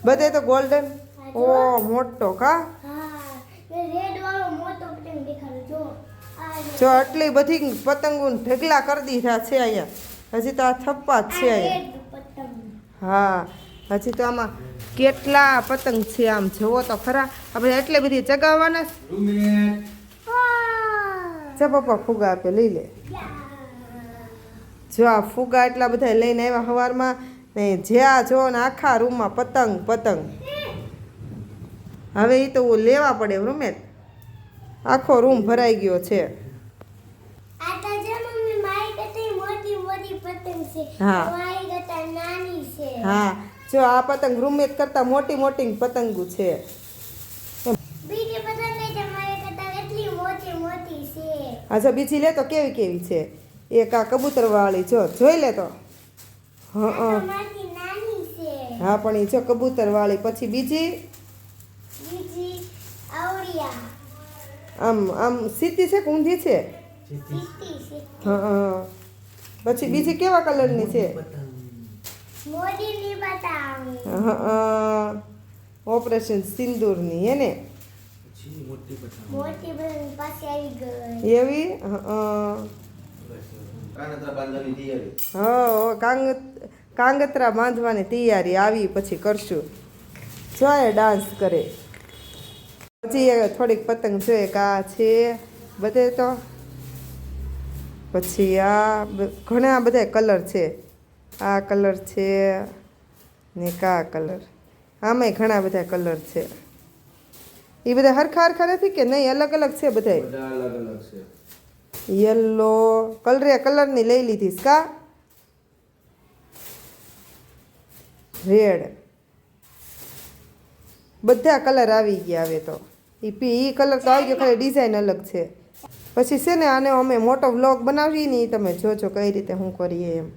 બધે તો ગોલ્ડન ઓ મોટો કા જો આટલી બધી પતંગો ઢગલા કરી દીધા છે અહીંયા હજી તો આ થપ્પા જ છે અહીંયા હા હજી તો આમાં કેટલા પતંગ છે આમ જુઓ તો ખરા આપણે એટલી બધી ચગાવવાના છે પપ્પા ફુગા આપે લઈ લે જો આ ફુગા એટલા બધા લઈને આવ્યા સવારમાં ને જ્યાં જો ને આખા રૂમમાં પતંગ પતંગ હવે એ તો લેવા પડે રૂમે આખો રૂમ ભરાઈ ગયો છે હા હા જો આ પતંગ રૂમેટ કરતા મોટી મોટી પતંગો છે અચ્છા બીજી લે તો કેવી કેવી છે એક આ કબૂતર વાળી જો જોઈ લે તો હા પણ એ જો કબૂતર વાળી પછી બીજી આમ આમ સીધી છે કે ઊંધી છે હા પછી બીજી કેવા કલરની છે ઓપરેશન સિંદૂરની હે ને એવી કાંગતરા બાંધવાની તૈયારી આવી પછી કરશું જોઈએ ડાન્સ કરે પછી થોડીક પતંગ જોઈએ કા છે બધે તો પછી આ ઘણા બધા કલર છે આ કલર છે ને કા કલર આમાંય ઘણા બધા કલર છે એ બધા હરખા હરખા નથી કે નહીં અલગ અલગ છે બધા અલગ અલગ છે યલો કલરની લઈ લીધી કા રેડ બધા કલર આવી ગયા હવે તો એ કલર તો આવી ગયો ખાલી ડિઝાઇન અલગ છે પછી છે ને આને અમે મોટો વ્લોગ બનાવીએ ને તમે જોજો કઈ રીતે હું કરીએ એમ